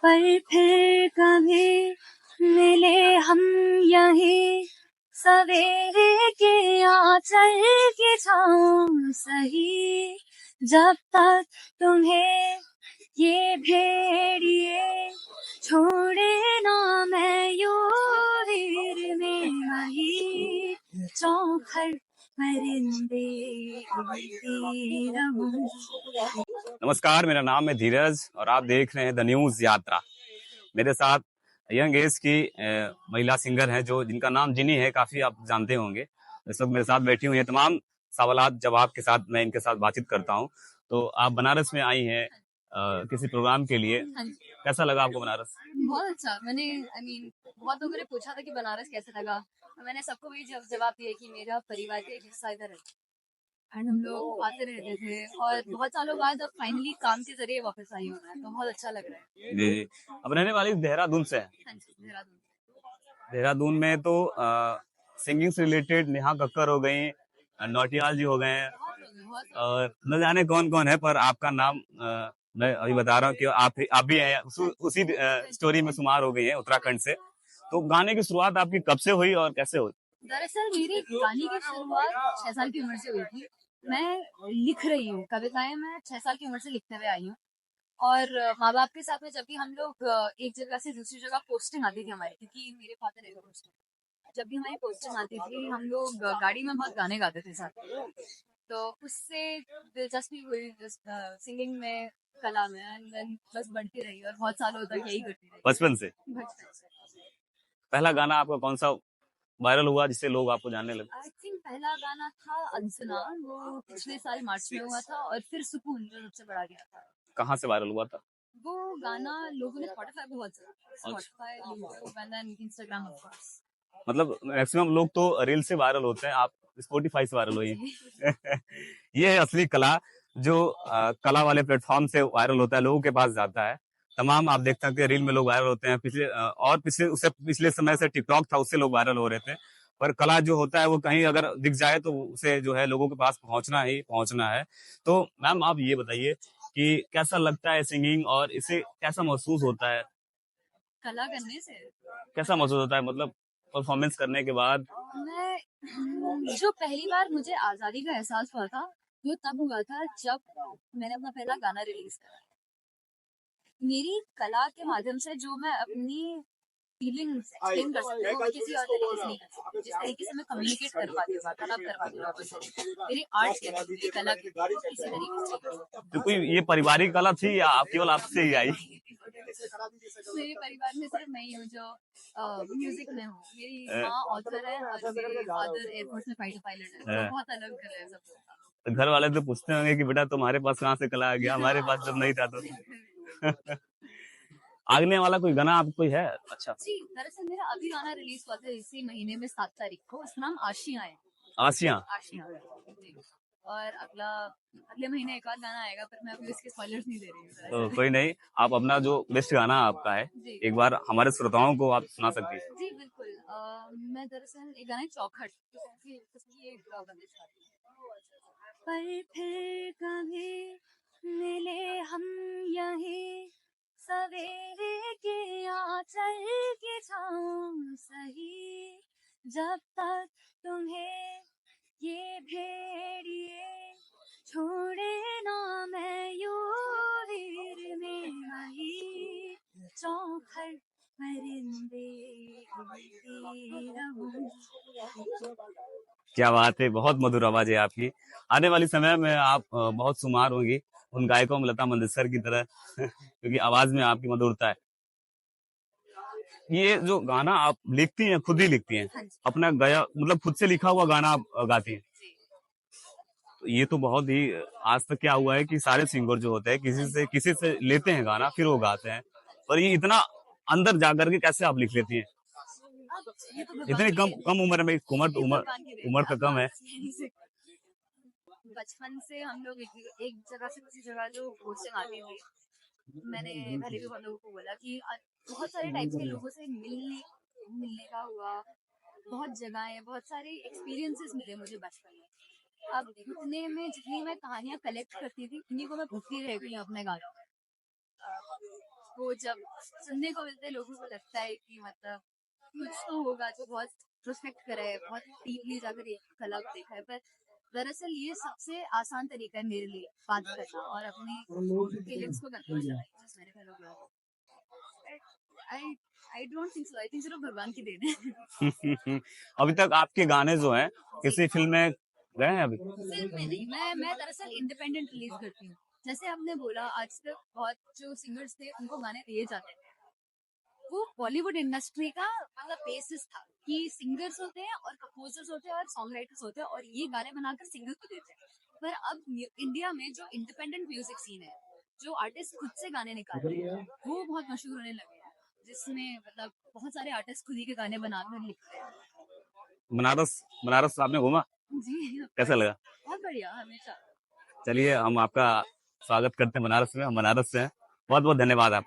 पर फिर कभी मिले हम यहीं सवेरे के आंचल की छाँव सही। जब तक तुम्हें ये भेड़िए छोड़े ना मैं यूं वीर में वही चौखट परिंदे उड़ते रहूं। नमस्कार, मेरा नाम है धीरज और आप देख रहे हैं द न्यूज यात्रा। मेरे साथ यंग एज की महिला सिंगर हैं जो जिनका नाम जिनी है, काफी आप जानते होंगे। इस वक्त मेरे साथ बैठी हुई हैं, तमाम सवालात जवाब के साथ मैं इनके साथ बातचीत करता हूं। तो आप बनारस में आई हैं किसी प्रोग्राम के लिए, कैसा लगा आपको बनारस? बहुत अच्छा। मैंने बहुत लोगों ने पूछा था कि बनारस कैसा लगा, मैंने सबको वही जवाब दिया कि मेरा परिवार का एक हिस्सा इधर है एंड हम लोग आते रहते थे और बहुत सालों बाद अब फाइनली काम के जरिए वापस आई हूँ मैं, तो बहुत अच्छा लग रहा है। जी जी। अब रहने वाली देहरादून से है? हाँ जी, देहरादून। देहरादून में तो सिंगिंग से रिलेटेड नेहा कक्कर हो गई, नौटियाल जी हो गए हैं और न जाने कौन कौन है, पर आपका नाम मैं अभी बता रहा हूँ कि आप भी हैं उसी स्टोरी में शुमार हो गई है उत्तराखंड से। तो गाने की शुरुआत आपकी कब से हुई और कैसे हुई? दरअसल मेरी गाने की शुरुआत 6 साल की उम्र से हुई थी। मैं लिख रही हूँ कविताएं, मैं 6 साल की उम्र से लिखते हुए आई हूँ और माँ बाप के साथ में जब भी हम लोग एक जगह से दूसरी जगह पोस्टिंग आती थी हमारी, क्योंकि मेरे फादर है पोस्टिंग, जब भी हमारी पोस्टिंग आती थी हम लोग गाड़ी में बहुत गाने गाते थे साथ में। तो उससे दिलचस्पी हुई सिंगिंग में, कला में, एंड देन बस बढ़ती रही और बहुत सालों तक यही करती रही। बचपन से बचपन से। पहला गाना आपका कौन सा वायरल हुआ जिससे लोग आपको जानने लगे? आई थिंक पहला गाना था अनसुना, वो पिछले साल मार्च में हुआ था, और फिर सुकून जो सबसे बड़ा गया था। कहाँ से वायरल हुआ था? वो गाना लोगों ने स्पॉटिफाई पे बहुत Spotify, YouTube and then Instagram of course. मतलब मैक्सिमम लोग तो रील से वायरल होते हैं, आप स्पॉटिफाई से वायरल हुई हैं। ये है असली कला, जो कला वाले प्लेटफॉर्म से वायरल होता है, लोगों के पास जाता है। तमाम आप देख सकते हैं रील में लोग वायरल होते हैं। पिछले समय से टिकटॉक था, उससे लोग वायरल हो रहे थे। पर कला जो होता है वो कहीं अगर दिख जाए तो उसे जो है लोगों के पास पहुंचना है। तो मैम आप ये बताइए कि कैसा लगता है सिंगिंग और इसे कैसा महसूस होता है? कला करने से कैसा महसूस होता है, मतलब परफॉर्मेंस करने के बाद? मैं जो पहली बार मुझे आजादी का एहसास हुआ था वो तब हुआ था जब मैंने अपना पहला गाना रिलीज करा। मेरी कला के माध्यम से जो मैं अपनी फीलिंग्स एक्सप्लेन कर सकती हूँ, किसी और तरीके से नहीं कर सकती। जिस तरीके से मैं कम्युनिकेट कर पाती हूँ, वार्तालाप कर पाती हूँ लोगों से, मेरी आर्ट के थ्रू, मेरी कला के थ्रू किसी तरीके से नहीं कर सकती। तो कोई ये पारिवारिक कला थी या केवल आपसे ही आई? मेरे परिवार में सिर्फ मैं ही हूँ जो म्यूजिक में हूँ। मेरी माँ ऑथर है और मेरे फादर एयरफोर्स में फाइटर पायलट है, तो बहुत अलग तरह है सब लोग। तो घर वाले तो पूछते होंगे कि बेटा तुम्हारे पास कहाँ से कला आ गया, हमारे पास जब नहीं था तो। आगने वाला कोई गाना आप कोई है? अच्छा जी, दरअसल मेरा अभी गाना रिलीज हुआ था इसी महीने में 7 तारीख को, उसका नाम आशियां है। आसियां? आशियां जी। और अगले महीने एक और गाना आएगा, पर मैं अभी उसके स्पॉयलर्स नहीं दे रही हूँ। तो कोई नहीं, आप अपना जो बेस्ट गाना आपका है जी एक बार हमारे श्रोताओं को आप सुना सकती हैं? जी बिल्कुल। मैं दरअसल एक गाना है चौखट, उसकी एक बंदिश गाती हूँ। पर फिर कभी मिले हम यहीं सवेरे के आंचल की छाँव सही। जब तक तुम्हें ये भेड़िए छोड़े ना मैं यूं वीर में वही चौखट परिंदे उड़ते रहूं। क्या बात है, बहुत मधुर आवाज है आपकी। आने वाली समय में आप बहुत शुमार होंगी उन गायकों में लता मंगेशकर की तरह, क्योंकि आवाज में आपकी मधुरता है। ये जो गाना आप लिखती हैं, खुद ही लिखती हैं? हाँ जी। अपना गया मतलब खुद से लिखा हुआ गाना आप गाती हैं? तो ये तो बहुत ही, आज तक क्या हुआ है कि सारे सिंगर जो होते हैं किसी से लेते हैं गाना फिर वो गाते हैं, पर ये इतना अंदर जा करके कैसे आप लिख लेती हैं? ये तो इतनी कम कम उम्र में, उम्र तो कम है। बचपन से हम लोग एक जगह से दूसरी जगह जो पोस्टिंग आती थी, मैंने पहले भी बहुत लोगों को बोला कि बहुत सारे टाइप्स के लोगों से मिलने का हुआ। बहुत जगहें, बहुत सारे एक्सपीरियंसेस मिले मुझे बचपन में। अब उतने में जितनी मैं कहानियां कलेक्ट करती थी उन्हीं को मैं भूखती रह गई अपने गानों में। वो जब सुनने को मिलते हैं लोगों को लगता है कि मतलब कुछ तो होगा जो बहुत रिस्पेक्ट करे, बहुत डीपली जाकर एक कला को देखा है। पर दरअसल ये सबसे आसान तरीका है मेरे लिए बात करना और अपनी फीलिंग्स को कंट्रोल करना, जैसे मैंने पहले बोला। I don't think so, I think सिर्फ भगवान की देन है। अभी तक आपके गाने जो हैं किसी फिल्म में गए हैं अभी? फिल्म में नहीं, मैं दरअसल इंडिपेंडेंट रिलीज करती हूँ। जैसे आपने बोला आज तक बहुत जो सिंगर्स थे उनको गाने दिए जाते थे, वो बॉलीवुड इंडस्ट्री का मतलब बेसिस था कि सिंगर्स होते हैं और कंपोजर्स होते हैं और सॉन्ग राइटर्स होते हैं और ये गाने बनाकर सिंगर को देते हैं। पर अब इंडिया में जो इंडिपेंडेंट म्यूजिक सीन है, जो आर्टिस्ट खुद से गाने निकाल रहे हैं, वो बहुत मशहूर होने लगे हैं, जिसमें मतलब बहुत सारे आर्टिस्ट खुद ही के गाने बनाकर लिखते हैं। बनारस बनारस आपने घूमा, जी कैसा लगा? बहुत बढ़िया, हमेशा। चलिए हम आपका स्वागत करते हैं बनारस में, हम बनारस से हैं। बहुत बहुत धन्यवाद आप